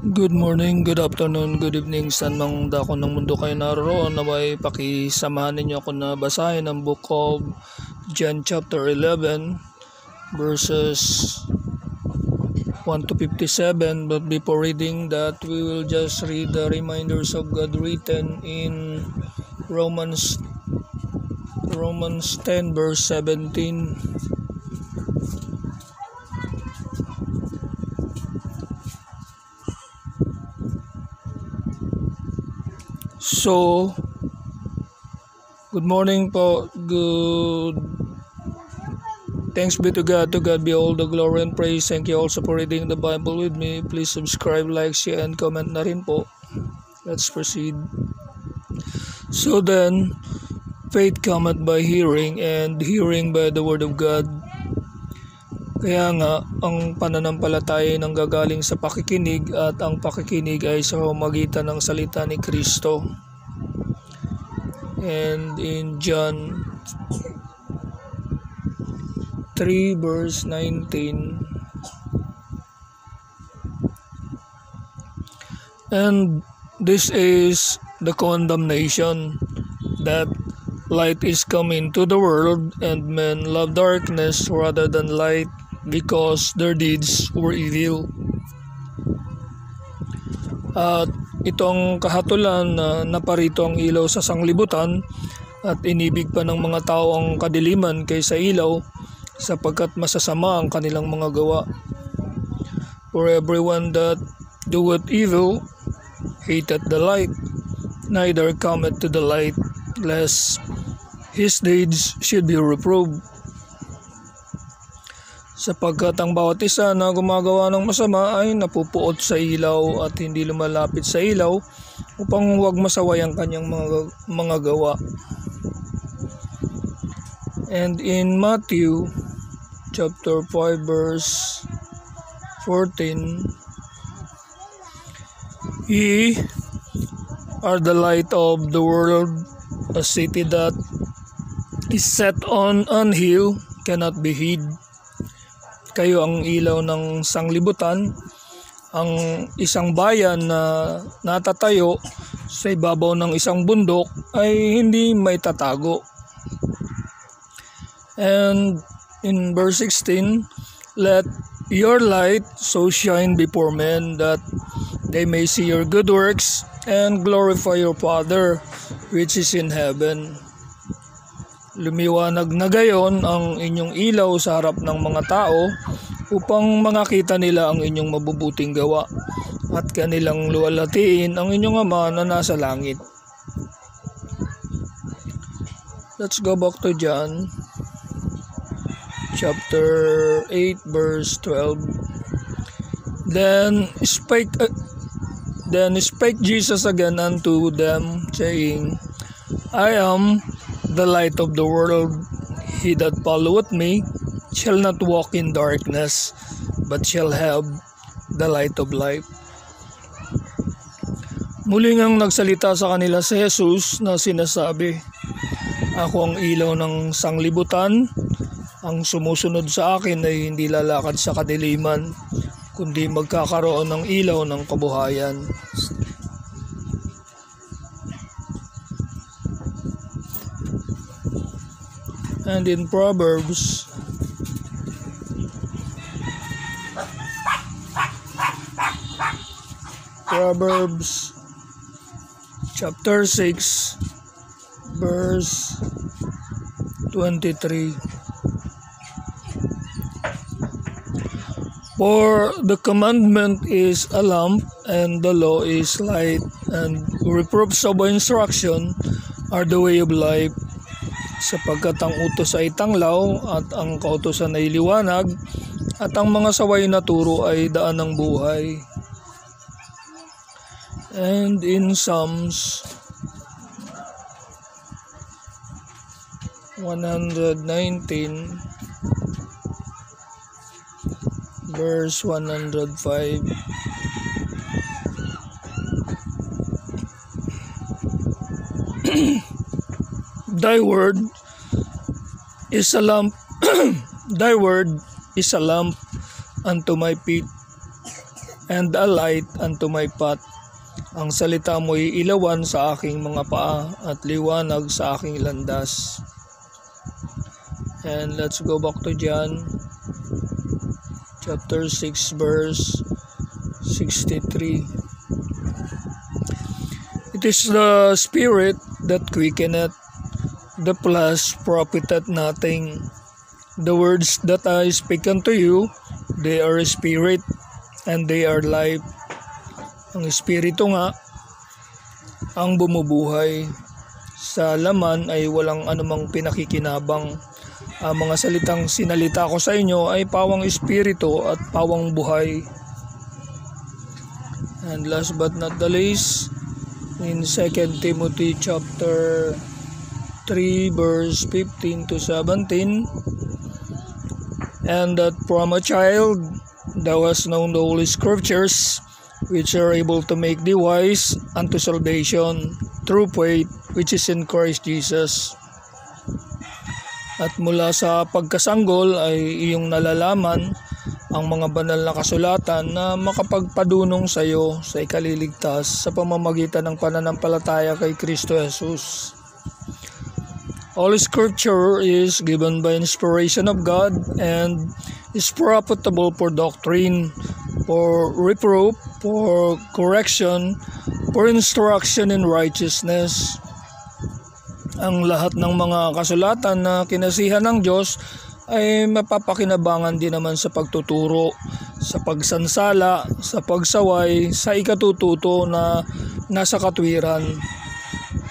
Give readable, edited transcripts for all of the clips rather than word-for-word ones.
Good morning, good afternoon, good evening saan mang dako ng mundo kayo naroon na may pakisamahan ninyo ako na basahin ang book of John chapter 11 verses 1 to 57. But before reading that, we will just read the reminders of God written in Romans 10 verse 17. So, good morning po. Thanks be to God. To God be all the glory and praise. Thank you also for reading the Bible with me. Please subscribe, like, share, and comment na rin po. Let's proceed. So then, faith cometh by hearing, and hearing by the word of God. Kaya nga, ang pananampalataya ay nanggagaling sa pakikinig at ang pakikinig ay sa pamamagitan ng salita ni Kristo. And in John 3 verse 19, and this is the condemnation, that light is come into the world, and men love darkness rather than light, because their deeds were evil. At itong kahatulan na naparito ang ilaw sa sanglibutan, at inibig pa ng mga tao ang kadiliman kaysa ilaw, sapagkat masasama ang kanilang mga gawa. For everyone that doeth evil hateth the light, neither cometh to the light, lest his deeds should be reproved. Sapagkat ang bawat isa na gumagawa ng masama ay napupuot sa ilaw at hindi lumalapit sa ilaw upang huwag masaway ang kanyang mga gawa. And in Matthew chapter 5 verse 14, Ye are the light of the world. A city that is set on an hill cannot be hid. Kayo ang ilaw ng sanglibutan. Ang isang bayan na natatayo sa ibabaw ng isang bundok ay hindi may tatago. And in verse 16, let your light so shine before men, that they may see your good works and glorify your Father which is in heaven. Lumiwanag na gayon ang inyong ilaw sa harap ng mga tao, upang makita nila ang inyong mabubuting gawa at kanilang luwalhatiin ang inyong Ama na nasa langit. Let's go back to John chapter 8 verse 12. Then spake Jesus again unto them, saying, I am the light of the world. He that followeth me shall not walk in darkness, but shall have the light of life. Muling ang nagsalita sa kanila si Jesus na sinasabi, Ako ang ilaw ng sanglibutan. Ang sumusunod sa akin ay hindi lalakad sa kadiliman, kundi magkakaroon ng ilaw ng kabuhayan. And in Proverbs chapter 6 verse 23, for the commandment is a lamp, and the law is light, and reproofs of instruction are the way of life. Sapagkat ang utos ay tanglaw, at ang kautusan ay liwanag, at ang mga saway na turo ay daan ng buhay. And in Psalms 119 verse 105, Thy word is a lamp Thy word is a lamp unto my feet, and a light unto my path. Ang salita mo'y ilawan sa aking mga paa at liwanag sa aking landas. And let's go back to John chapter 6 verse 63. It is the Spirit that quickeneth, the flesh profiteth nothing. The words that I speak unto you, they are spirit, and they are life. Ang espiritu nga ang bumubuhay. Sa laman ay walang anumang pinakikinabang. Ang mga salitang sinalita ko sa inyo ay pawang espiritu at pawang buhay. And last but not the least, in 2 Timothy chapter 3 verse 15 to 17, and that from a child thou hast known the Holy Scriptures, which are able to make thee wise unto salvation through faith which is in Christ Jesus. At mula sa pagkasanggol ay iyong nalalaman ang mga banal na kasulatan na makapagpadunong sa iyo sa ikaliligtas sa pamamagitan ng pananampalataya kay Kristo Jesus. All Scripture is given by inspiration of God and is profitable for doctrine, for reproof, for correction, for instruction in righteousness. Ang lahat ng mga kasulatan na kinasihan ng Diyos ay mapapakinabangan din naman sa pagtuturo, sa pagsansala, sa pagsaway, sa ikatututo na nasa katwiran,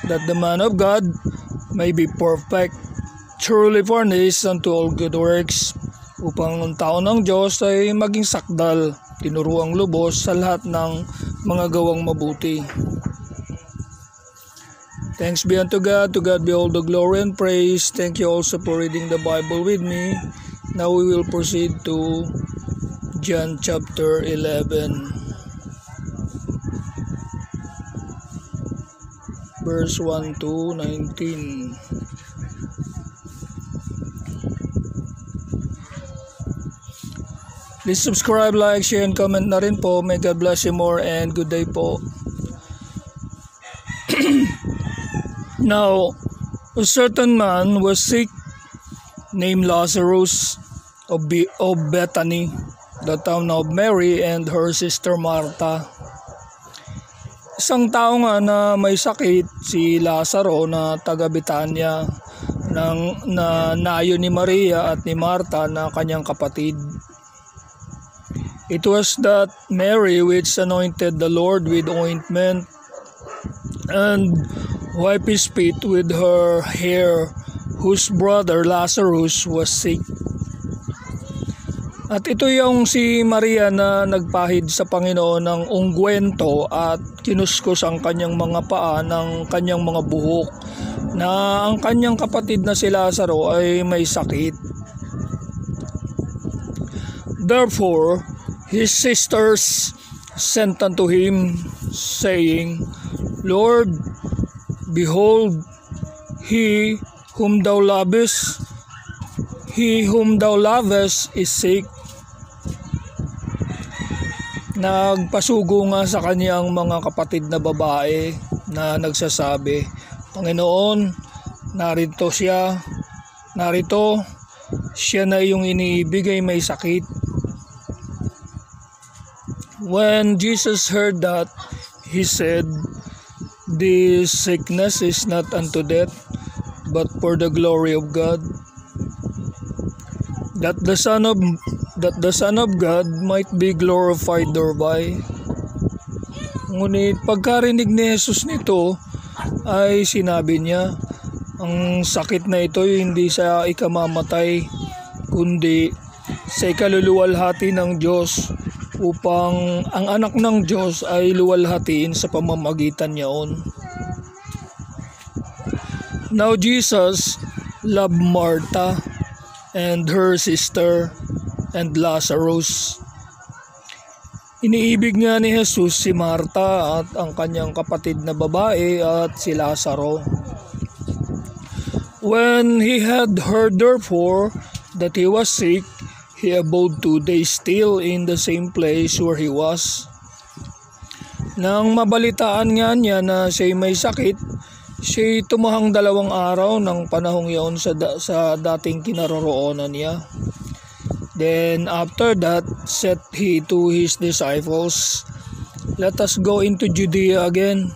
that the man of God may be perfect, truly furnished unto all good works, upang ang tao ng Diyos ay maging sakdal, tinuruang lubos sa lahat ng mga gawang mabuti. Thanks be unto God. To God be all the glory and praise. Thank you also for reading the Bible with me. Now we will proceed to John chapter 11. Verse 1 to 19. Please subscribe, like, share, and comment na rin po. May God bless you more and good day po. Now, a certain man was sick, named Lazarus of Bethany, the town of Mary and her sister Martha. Isang tao nga na may sakit, si Lazaro na taga Betania, na nayo ni Maria at ni Martha na kanyang kapatid. It was that Mary which anointed the Lord with ointment and wiped his feet with her hair, whose brother Lazarus was sick. At ito yung si Maria na nagpahid sa Panginoon ng ungwento at kinuskos ang kanyang mga paa ng kanyang mga buhok, na ang kanyang kapatid na si Lazaro ay may sakit. Therefore, his sisters sent unto him, saying, Lord, behold, he whom thou lovest is sick. Nagpasugo nga sa kaniyang mga kapatid na babae na nagsasabi, Panginoon, narito siya na iyong iniibig ay may sakit. When Jesus heard that, he said, This sickness is not unto death, but for the glory of God, that the Son of God might be glorified thereby. Ngunit pagkarinig ni Jesus nito, ay sinabi niya, ang sakit na ito ay hindi sa ikamamatay, kundi sa ikaluluwalhati ng Diyos, upang ang anak ng Diyos ay luwalhatiin sa pamamagitan niyaon. Now Jesus loved Martha and her sister and Lazarus. Iniibig nga ni Jesus si Martha at ang kanyang kapatid na babae at si Lazaro. When he had heard therefore that he was sick, he abode 2 days still in the same place where he was. Nang mabalitaan nga niya na siya'y may sakit, siya'y tumahang 2 araw ng panahong iyon sa dating kinaroroonan niya. Then after that, said he to his disciples, "Let us go into Judea again."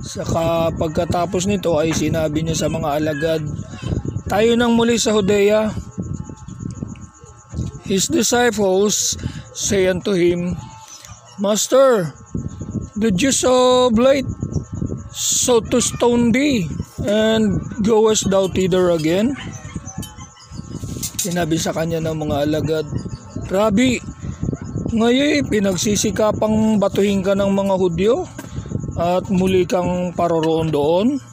Saka pagkatapos nito ay sinabi niya sa mga alagad, "Tayo nang muli sa Judea." His disciples say unto him, "Master, the Jews oblate so to stone thee, and goest thou thither again?" Sinabi sa kanya ng mga alagad, "Rabi, ngayon pinagsisikapang batuhin ka ng mga Hudyo at muli kang paroroon doon?"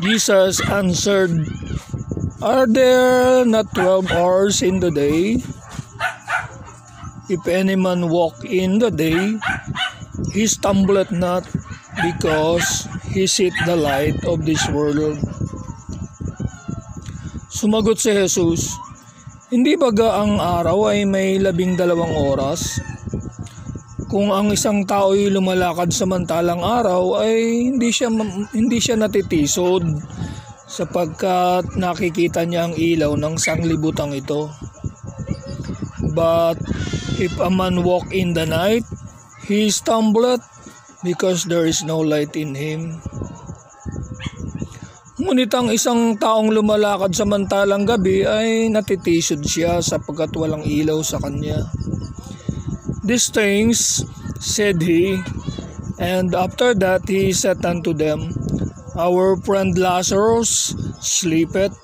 Jesus answered, "Are there not 12 hours in the day? If any man walk in the day, he stumbleth not, because he seeth the light of this world." Sumagot si Jesus, "Hindi baga ang araw ay may 12 oras? Kung ang isang tao ay lumalakad samantalang araw ay hindi siya natitisod, sapagkat nakikita niya ang ilaw ng sanglibutang ito. But if a man walk in the night, he stumbleth, because there is no light in him. Ngunit ang isang taong lumalakad samantalang gabi ay natitisod siya, sapagkat walang ilaw sa kanya." These things said he, and after that he said unto them, "Our friend Lazarus sleepeth,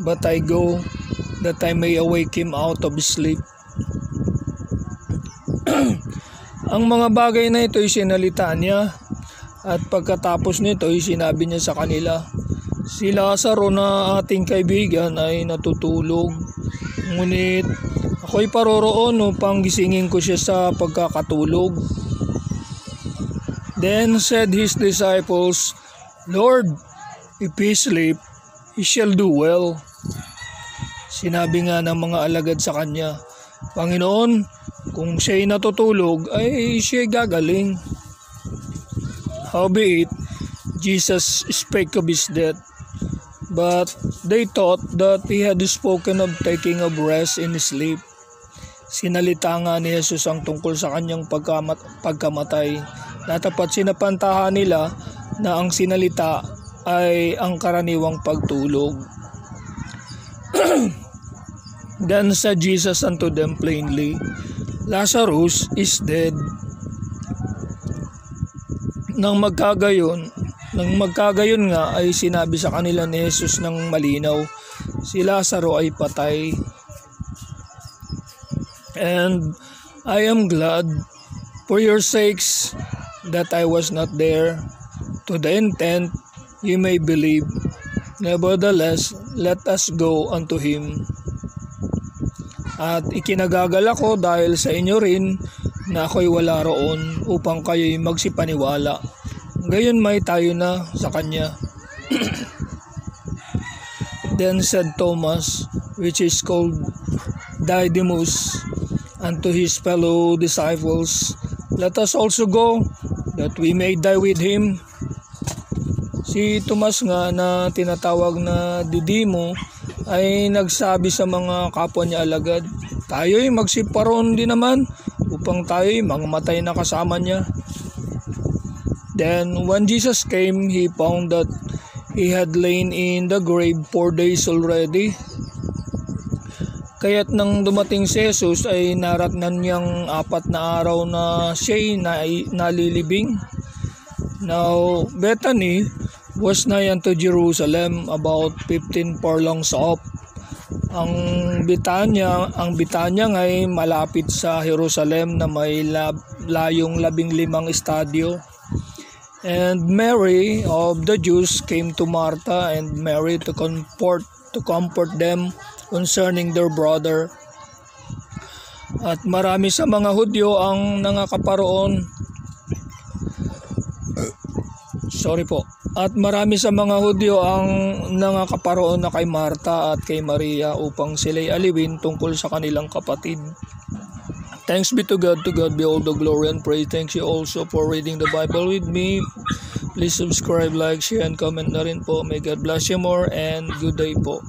but I go, that I may awake him out of sleep." Ang mga bagay na ito ay sinalita niya, at pagkatapos nito ay sinabi niya sa kanila, "Si Lazaro na ating kaibigan ay natutulog, ngunit ako'y paroroon upang gisingin ko siya sa pagkakatulog." Then said his disciples, "Lord, if he sleep, he shall do well." Sinabi nga ng mga alagad sa kanya, "Panginoon, kung siya'y natutulog ay siya'y gagaling." Howbeit, Jesus spake of his death, but they thought that he had spoken of taking of rest in sleep. Sinalita nga ni Jesus ang tungkol sa kanyang pagkamatay, na tapat sinapantahan nila na ang sinalita ay ang karaniwang pagtulog. Then said Jesus unto them plainly, "Lazarus is dead." Nang magkagayon nga ay sinabi sa kanila ni Jesus ng malinaw, si Lazaro ay patay. "And I am glad for your sakes that I was not there, to the intent you may believe. Nevertheless, let us go unto him." At ikinagagal ako dahil sa inyo rin na ako'y wala roon, upang kayo'y magsipaniwala. Gayon may tayo na sa kanya. Then said Thomas, which is called Didymus, unto his fellow disciples, "Let us also go, that we may die with him." Si Tomas nga na tinatawag na Didimo ay nagsabi sa mga kapwa niya alagad, "Tayo'y magsiparoon din naman, upang tayo'y mangmatay na kasama niya." Then when Jesus came, he found that he had lain in the grave 4 days already. Kaya't nang dumating si Jesus ay naratnan niyang 4 na araw na siya'y nalilibing. Now Bethany was nigh unto Jerusalem, about 15 furlongs off. Ang Bitanya ay malapit sa Jerusalem na may layong 15 estadyo. And Mary of the Jews came to Martha and Mary to comfort them concerning their brother. At marami sa mga Hudyo ang nangakaparoon. At marami sa mga Hudyo ang nangakaparoon na kay Martha at kay Maria upang sila'y aliwin tungkol sa kanilang kapatid. Thanks be to God be all the glory and praise. Thank you also for reading the Bible with me. Please subscribe, like, share, and comment na rin po. May God bless you more and good day po.